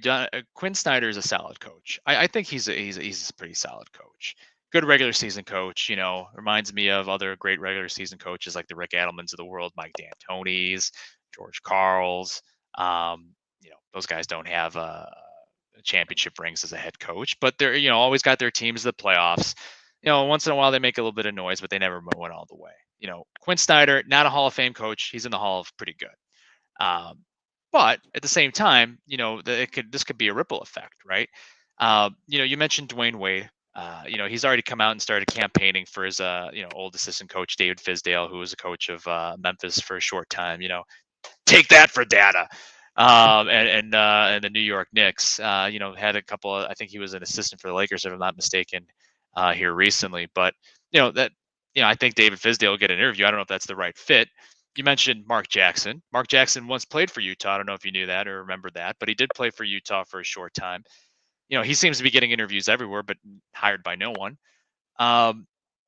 Quinn Snyder is a solid coach. I think he's a pretty solid coach. Good regular season coach. Reminds me of other great regular season coaches like the Rick Adelmans of the world, Mike D'Antoni's, George Karls. Those guys don't have championship rings as a head coach, but they're always got their teams in the playoffs. Once in a while they make a little bit of noise, but they never went all the way. Quinn Snyder, not a Hall of Fame coach. He's in the Hall of pretty good. But at the same time, this could be a ripple effect, right? You mentioned Dwayne Wade. He's already come out and started campaigning for his old assistant coach David Fizdale, who was a coach of Memphis for a short time. Take that for data. And the New York Knicks, had a couple of, I think he was an assistant for the Lakers, if I'm not mistaken, here recently. But, I think David Fizdale will get an interview. I don't know if that's the right fit. You mentioned Mark Jackson. Mark Jackson once played for Utah. I don't know if you knew that or remember that, but he did play for Utah for a short time. He seems to be getting interviews everywhere, but hired by no one. Um,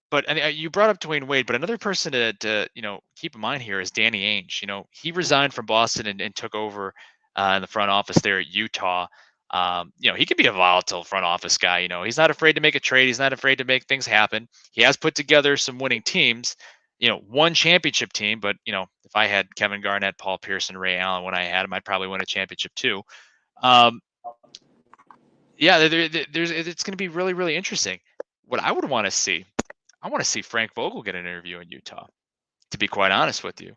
but you brought up Dwayne Wade, but another person to keep in mind here is Danny Ainge. He resigned from Boston and took over in the front office there at Utah. He could be a volatile front office guy. He's not afraid to make a trade. He's not afraid to make things happen. He has put together some winning teams. One championship team, but if I had Kevin Garnett, Paul Pierce, and Ray Allen when I had him, I'd probably win a championship too. Yeah, it's going to be really, really interesting. What I would want to see, I want to see Frank Vogel get an interview in Utah, to be quite honest with you.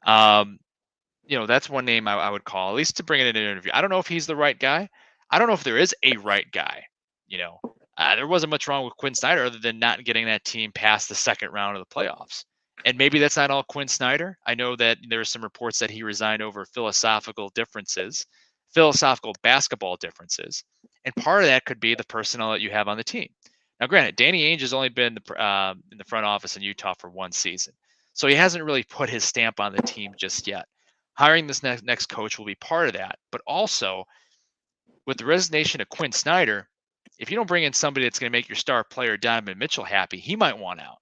That's one name I would call, at least to bring in an interview. I don't know if he's the right guy. I don't know if there is a right guy. There wasn't much wrong with Quinn Snyder other than not getting that team past the second round of the playoffs. And maybe that's not all Quinn Snyder. I know that there are some reports that he resigned over philosophical basketball differences. And part of that could be the personnel that you have on the team. Now, granted, Danny Ainge has only been in the front office in Utah for one season. So he hasn't really put his stamp on the team just yet. Hiring this next coach will be part of that. But also, with the resignation of Quinn Snyder, if you don't bring in somebody that's going to make your star player Donovan Mitchell happy, he might want out.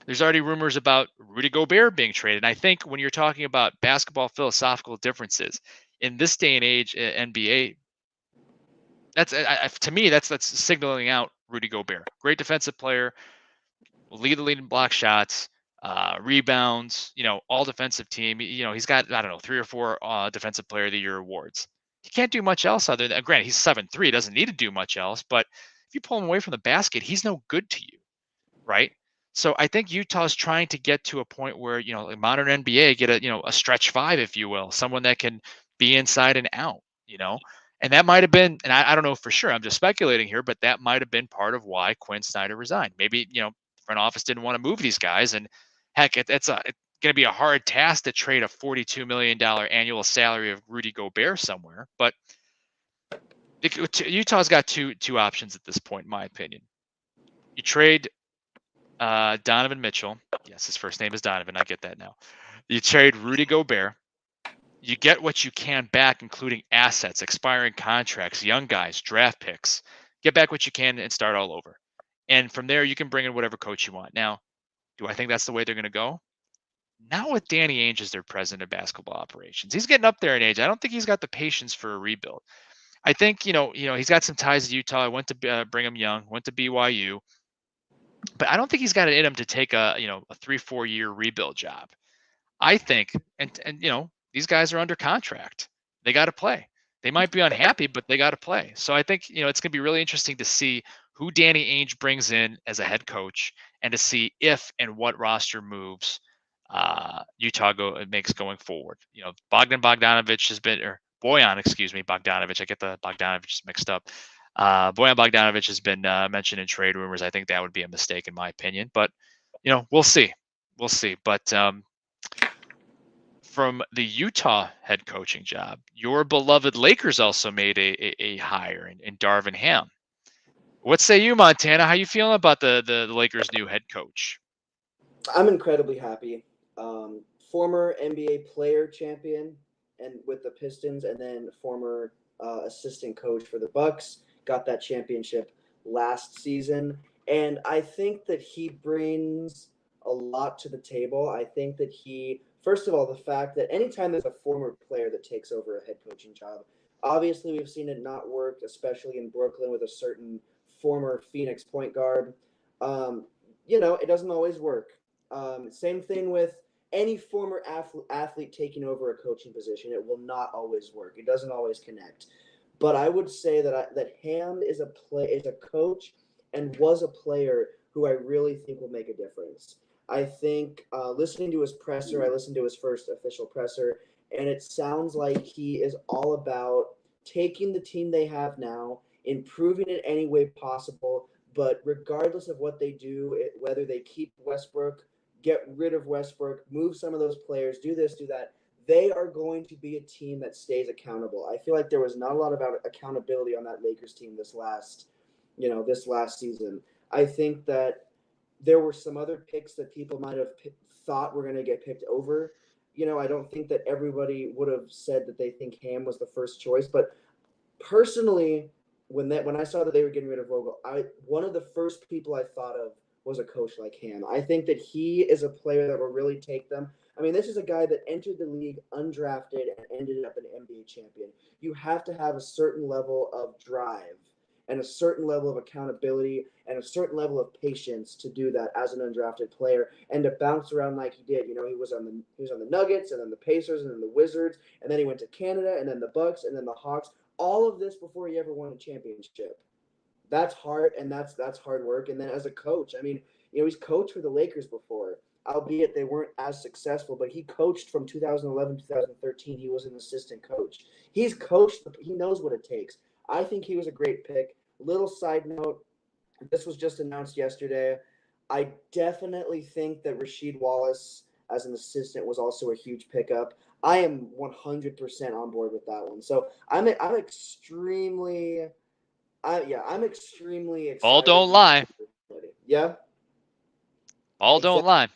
There's already rumors about Rudy Gobert being traded. And I think when you're talking about basketball philosophical differences in this day and age, NBA, that's to me that's signaling out Rudy Gobert. Great defensive player, will lead the lead in block shots, rebounds. All defensive team. He's got 3 or 4 defensive player of the year awards. He can't do much else other than, granted, he's 7'3", doesn't need to do much else. But if you pull him away from the basket, he's no good to you, right? So I think Utah's trying to get to a point where, modern NBA get a stretch 5, if you will, someone that can be inside and out, and that might have been, and I don't know for sure, I'm just speculating here, but that might have been part of why Quinn Snyder resigned. Maybe, the front office didn't want to move these guys, and heck, it's going to be a hard task to trade a $42 million annual salary of Rudy Gobert somewhere, but Utah's got two options at this point, in my opinion. You trade Donovan Mitchell. Yes, his first name is Donovan. I get that now. You trade Rudy Gobert. You get what you can back, including assets, expiring contracts, young guys, draft picks. Get back what you can and start all over. And from there, you can bring in whatever coach you want. Now, do I think that's the way they're going to go? Not with Danny Ainge as their president of basketball operations. He's getting up there in age. I don't think he's got the patience for a rebuild. I think, he's got some ties to Utah. I went to Brigham Young, went to BYU. But I don't think he's got it in him to take a 3-4 year rebuild job. I think, and these guys are under contract. They got to play. They might be unhappy, but they got to play. So I think, it's going to be really interesting to see who Danny Ainge brings in as a head coach and to see if and what roster moves Utah makes going forward. Bogdanovich has been, or Bojan, Bogdanovich. I get the Bogdanovich mixed up. Bojan Bogdanovich has been mentioned in trade rumors. I think that would be a mistake in my opinion, but we'll see. But from the Utah head coaching job, your beloved Lakers also made a hire in Darvin Ham. What say you, Montana? How you feeling about the Lakers' new head coach? I'm incredibly happy. Former NBA player champion and with the Pistons, and then former assistant coach for the Bucks. Got that championship last season. And I think that he brings a lot to the table. I think that first of all, the fact that anytime there's a former player that takes over a head coaching job, obviously we've seen it not work, especially in Brooklyn with a certain former Phoenix point guard. It doesn't always work. Same thing with any former athlete taking over a coaching position. It will not always work. It doesn't always connect. But I would say that Ham is a coach and was a player who I really think will make a difference. I think listening to his presser, I listened to his first official presser, and it sounds like he is all about taking the team they have now, improving it any way possible, but regardless of what they do, whether they keep Westbrook, get rid of Westbrook, move some of those players, do this, do that, they are going to be a team that stays accountable. I feel like there was not a lot of accountability on that Lakers team this last season. I think that there were some other picks that people might have thought were going to get picked over I don't think that everybody would have said that they think Ham was the first choice, but personally, when I saw that they were getting rid of Vogel, one of the first people I thought of was a coach like Ham. I think that he is a player that will really take them. I mean, this is a guy that entered the league undrafted and ended up an NBA champion. You have to have a certain level of drive and a certain level of accountability and a certain level of patience to do that as an undrafted player and to bounce around like he did. He was on the Nuggets and then the Pacers and then the Wizards and then he went to Canada and then the Bucks and then the Hawks. All of this before he ever won a championship. That's hard, and that's hard work. And then as a coach, I mean, he's coached for the Lakers before, albeit they weren't as successful, but he coached from 2011 2013. He was an assistant coach. He's coached. He knows what it takes. I think he was a great pick. Little side note, this was just announced yesterday. I definitely think that Rasheed Wallace as an assistant was also a huge pickup. I am 100% on board with that one. So I'm extremely excited. Ball don't lie. Yeah. Ball don't lie.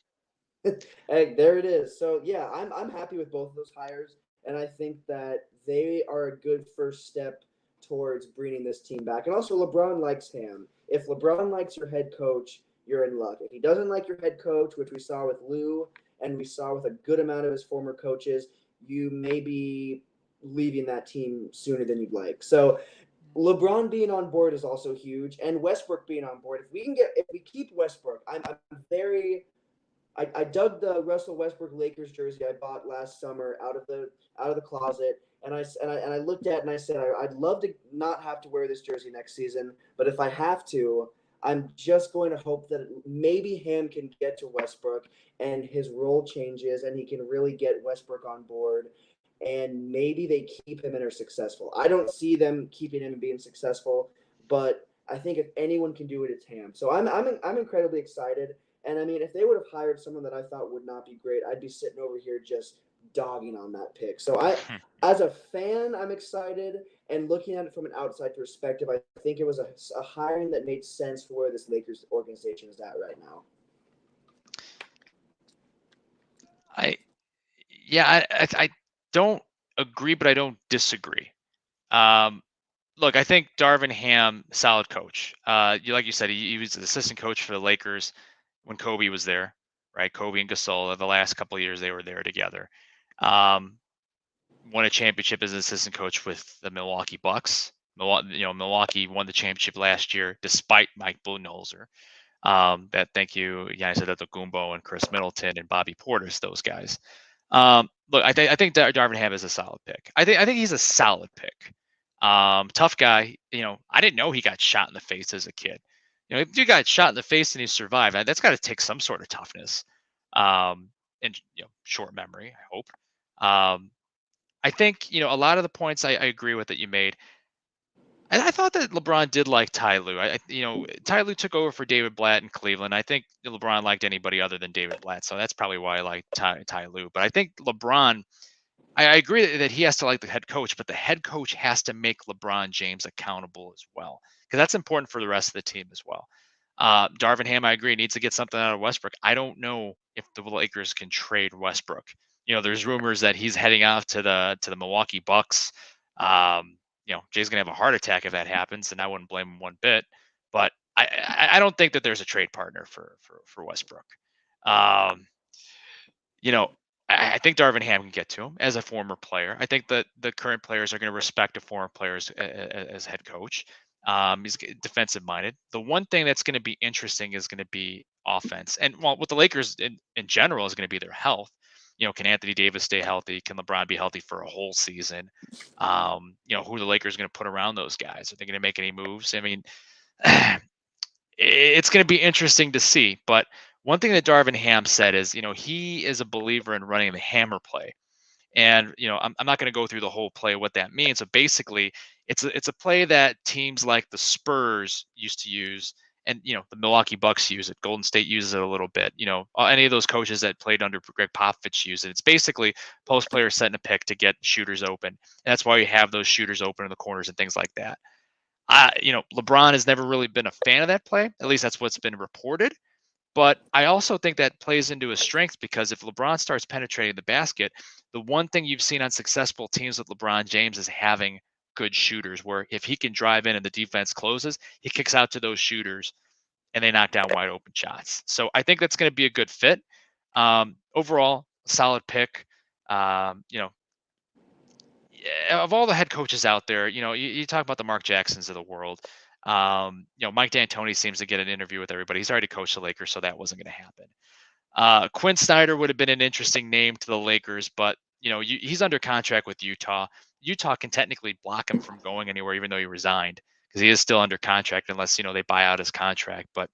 Hey, there it is. So yeah, I'm happy with both of those hires, and I think that they are a good first step towards bringing this team back. And also, LeBron likes Ham. If LeBron likes your head coach, you're in luck. If he doesn't like your head coach, which we saw with Lou and we saw with a good amount of his former coaches, you may be leaving that team sooner than you'd like. So LeBron being on board is also huge, and Westbrook being on board. If we keep Westbrook, I dug the Russell Westbrook Lakers jersey I bought last summer out of the closet, and I looked at it and I said I'd love to not have to wear this jersey next season, but if I have to, I'm just going to hope that maybe Ham can get to Westbrook and his role changes and he can really get Westbrook on board, and maybe they keep him and are successful. I don't see them keeping him and being successful, but I think if anyone can do it, it's Ham. So I'm incredibly excited. And I mean, if they would have hired someone that I thought would not be great, I'd be sitting over here just dogging on that pick. So as a fan, I'm excited, and looking at it from an outside perspective, I think it was a hiring that made sense for where this Lakers organization is at right now. I don't agree, but I don't disagree. Look, I think Darvin Ham, solid coach. Like you said, he was the assistant coach for the Lakers when Kobe was there, right? Kobe and Cassell, the last couple of years they were there together. Won a championship as an assistant coach with the Milwaukee Bucks. Milwaukee won the championship last year despite Mike Budenholzer. Thank you, Giannis Antetokounmpo and Chris Middleton and Bobby Portis, those guys. Look, I think Darvin Ham is a solid pick. I think he's a solid pick. Tough guy. I didn't know he got shot in the face as a kid. If you got shot in the face and you survive, that's got to take some sort of toughness, and short memory, I hope. I think a lot of the points I agree with that you made. And I thought that LeBron did like Ty Lue. Ty Lue took over for David Blatt in Cleveland. I think LeBron liked anybody other than David Blatt, so that's probably why I like Ty Lue. But I think LeBron, I agree that he has to like the head coach, but the head coach has to make LeBron James accountable as well, because that's important for the rest of the team as well. Darvin Ham, I agree, needs to get something out of Westbrook. I don't know if the Lakers can trade Westbrook. There's rumors that he's heading off to the Milwaukee Bucks. Jay's gonna have a heart attack if that happens, and I wouldn't blame him one bit. But I don't think that there's a trade partner for Westbrook. I think Darvin Ham can get to him as a former player. I think that the current players are going to respect a former player as head coach. He's defensive minded. The one thing that's going to be interesting is going to be offense. And with the Lakers in general is going to be their health. Can Anthony Davis stay healthy? Can LeBron be healthy for a whole season? Who are the Lakers going to put around those guys? Are they going to make any moves? I mean, it's going to be interesting to see. But one thing that Darvin Ham said is, he is a believer in running the hammer play. And, I'm not going to go through the whole play, what that means. So basically, it's a play that teams like the Spurs used to use, and, the Milwaukee Bucks use it. Golden State uses it a little bit. Any of those coaches that played under Greg Popovich use it. It's basically post players setting a pick to get shooters open. And that's why you have those shooters open in the corners and things like that. LeBron has never really been a fan of that play. At least that's what's been reported. But I also think that plays into his strength because if LeBron starts penetrating the basket, the one thing you've seen on successful teams with LeBron James is having good shooters, where if he can drive in and the defense closes, he kicks out to those shooters and they knock down wide open shots. So I think that's going to be a good fit. Overall, solid pick. You know, of all the head coaches out there, you talk about the Mark Jacksons of the world. Mike D'Antoni seems to get an interview with everybody. He's already coached the Lakers, so that wasn't going to happen. Quinn Snyder would have been an interesting name to the Lakers, but he's under contract with Utah. Utah can technically block him from going anywhere, even though he resigned, because he is still under contract unless they buy out his contract. But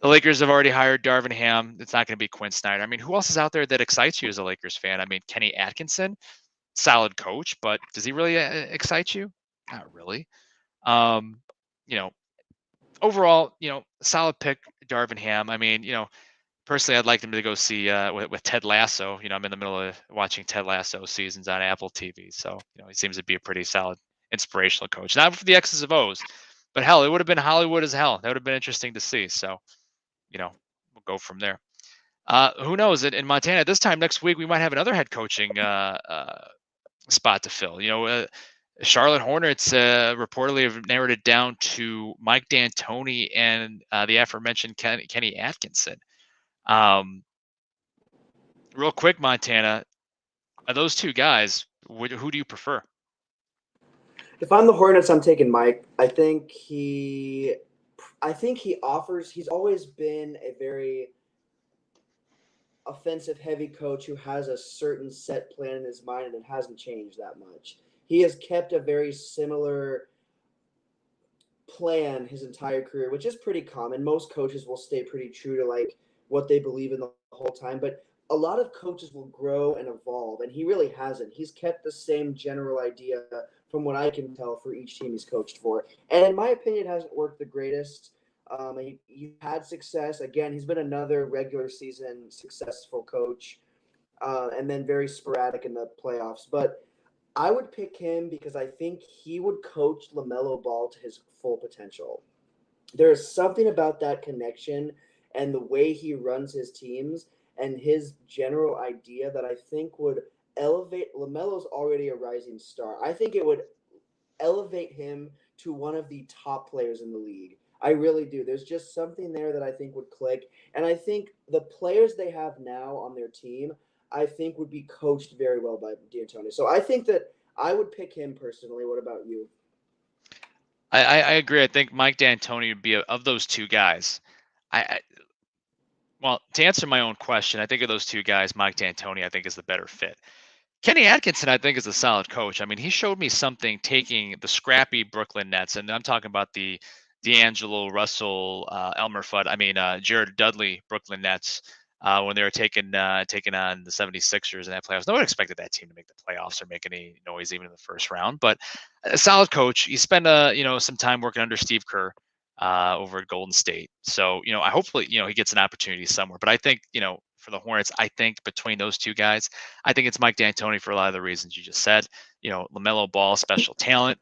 the Lakers have already hired Darvin Ham. It's not going to be Quinn Snyder. I mean, who else is out there that excites you as a Lakers fan? I mean, Kenny Atkinson, solid coach, but does he really excite you? Not really. Overall, solid pick, Darvin Ham. I mean, personally, I'd like him to go see with Ted Lasso. I'm in the middle of watching Ted Lasso seasons on Apple TV, so he seems to be a pretty solid, inspirational coach. Not for the X's of O's, but hell, it would have been Hollywood as hell. That would have been interesting to see. So, we'll go from there. Who knows? In Montana, this time next week, we might have another head coaching spot to fill. Charlotte Hornets reportedly have narrowed it down to Mike D'Antoni and the aforementioned Kenny Atkinson. Real quick, Montana, are those two guys, who do you prefer? If I'm the Hornets, I'm taking Mike. I think he's always been a very offensive heavy coach who has a certain set plan in his mind and it hasn't changed that much. He has kept a very similar plan his entire career, which is pretty common. Most coaches will stay pretty true to like what they believe in the whole time, but a lot of coaches will grow and evolve, and he really hasn't. He's kept the same general idea from what I can tell for each team he's coached for. And in my opinion, it hasn't worked the greatest. He had success. Again, he's been another regular season successful coach, and then very sporadic in the playoffs. But I would pick him because I think he would coach LaMelo Ball to his full potential. There is something about that connection and the way he runs his teams and his general idea that I think would elevate. LaMelo's already a rising star. I think it would elevate him to one of the top players in the league. I really do. There's just something there that I think would click. And I think the players they have now on their team, I think would be coached very well by D'Antoni. So I think that I would pick him personally. What about you? I agree. I think Mike D'Antoni would be of those two guys. Well, to answer my own question, I think of those two guys, Mike D'Antoni, I think is the better fit. Kenny Atkinson, I think, is a solid coach. I mean, he showed me something taking the scrappy Brooklyn Nets, and I'm talking about the D'Angelo Russell, Elmer Fudd, Jared Dudley Brooklyn Nets when they were taking on the 76ers in that playoffs. No one expected that team to make the playoffs or make any noise even in the first round, but a solid coach. He spent some time working under Steve Kerr over at Golden State. So, hopefully, he gets an opportunity somewhere. But I think, for the Hornets, I think between those two guys, I think it's Mike D'Antoni for a lot of the reasons you just said. LaMelo Ball, special talent.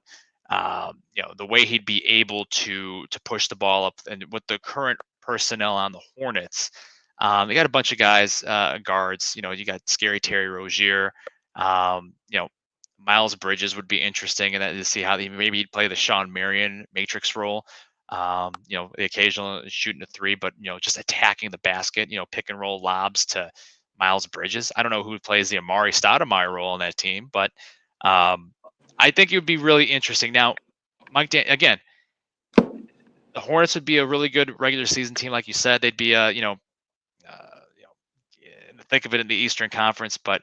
The way he'd be able to push the ball up, and with the current personnel on the Hornets, they got a bunch of guys, guards. You got Scary Terry Rozier. Miles Bridges would be interesting, and to see how maybe he'd play the Sean Marion matrix role. The occasional shooting a three, but just attacking the basket, pick and roll lobs to Miles Bridges. I don't know who plays the Amari Stoudemire role on that team, but I think it would be really interesting. Now, again, the Hornets would be a really good regular season team, like you said. They'd be in the thick of it in the Eastern Conference, but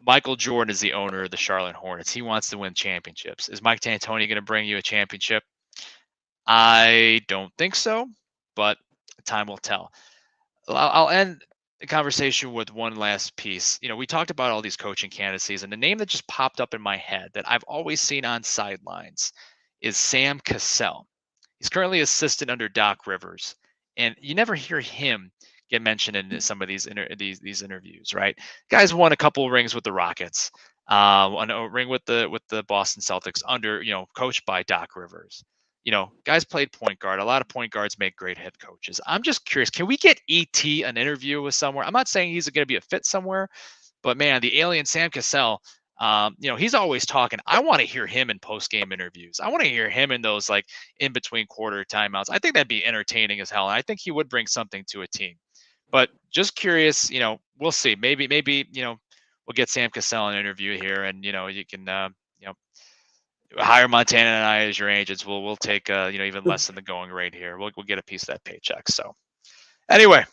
Michael Jordan is the owner of the Charlotte Hornets. He wants to win championships. Is Mike D'Antoni going to bring you a championship? I don't think so, but time will tell. I'll end the conversation with one last piece. We talked about all these coaching candidacies, and the name that just popped up in my head that I've always seen on sidelines is Sam Cassell. He's currently assistant under Doc Rivers, and you never hear him get mentioned in some of these interviews, right? Guys won a couple rings with the Rockets, won a ring with the Boston Celtics under coached by Doc Rivers. guys played point guard. A lot of point guards make great head coaches. I'm just curious, can we get ET an interview with somewhere? I'm not saying he's going to be a fit somewhere, but man, the alien Sam Cassell, he's always talking. I want to hear him in post-game interviews. I want to hear him in those like in between quarter timeouts. I think that'd be entertaining as hell. And I think he would bring something to a team. But just curious, we'll see. Maybe, we'll get Sam Cassell an interview here, and you can, hire Montana and I as your agents. We'll take even less than the going rate here. We'll get a piece of that paycheck. So anyway,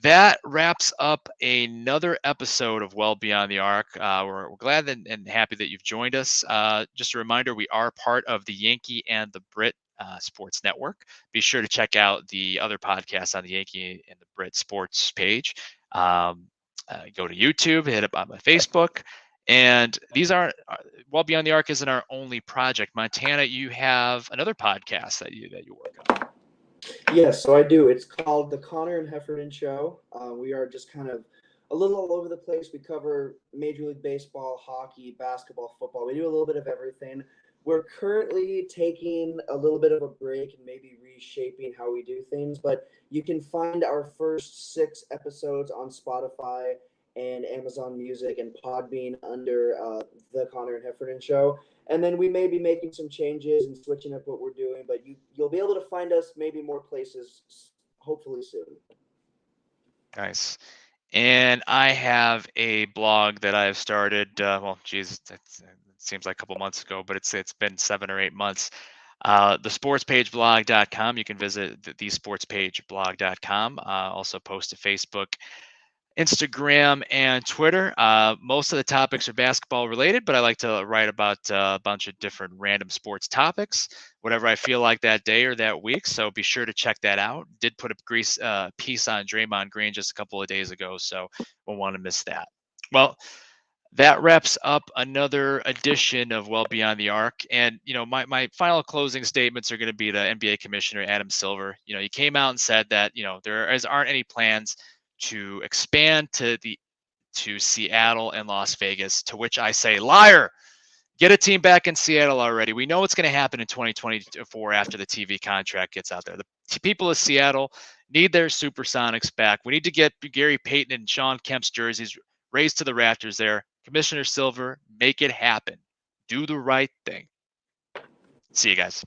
that wraps up another episode of Well Beyond the Arc. We're glad and happy that you've joined us. Just a reminder, we are part of the Yankee and the Brit Sports Network. Be sure to check out the other podcasts on the Yankee and the Brit Sports page. Go to YouTube, hit up on my Facebook. And these aren't Well Beyond the Arc isn't our only project. Montana, you have another podcast that you work on. Yes, so I do. It's called The Connor and Heffernan Show. We are just kind of a little all over the place. We cover Major League Baseball, hockey, basketball, football. We do a little bit of everything. We're currently taking a little bit of a break and maybe reshaping how we do things, but you can find our first 6 episodes on Spotify and Amazon Music and Podbean under The Connor and Heffernan Show. And then we may be making some changes and switching up what we're doing, but you'll be able to find us maybe more places hopefully soon. Nice. And I have a blog that I've started. It seems like a couple months ago, but it's been 7 or 8 months. thesportspageblog.com. You can visit thesportspageblog.com. Also post to Facebook, Instagram, and Twitter. Most of the topics are basketball related, but I like to write about a bunch of different random sports topics, whatever I feel like that day or that week. So be sure to check that out. Did put a piece on Draymond Green just a couple of days ago, so won't want to miss that. Well, that wraps up another edition of Well Beyond the Arc. And, my final closing statements are going to be to NBA Commissioner Adam Silver. He came out and said that, there aren't any plans to expand to Seattle and Las Vegas, to which I say, liar. Get a team back in Seattle already. We know what's going to happen in 2024 after the TV contract gets out there. The people of Seattle need their Supersonics back. We need to get Gary Payton and Sean Kemp's jerseys raised to the rafters there. Commissioner Silver, make it happen. Do the right thing. See you guys.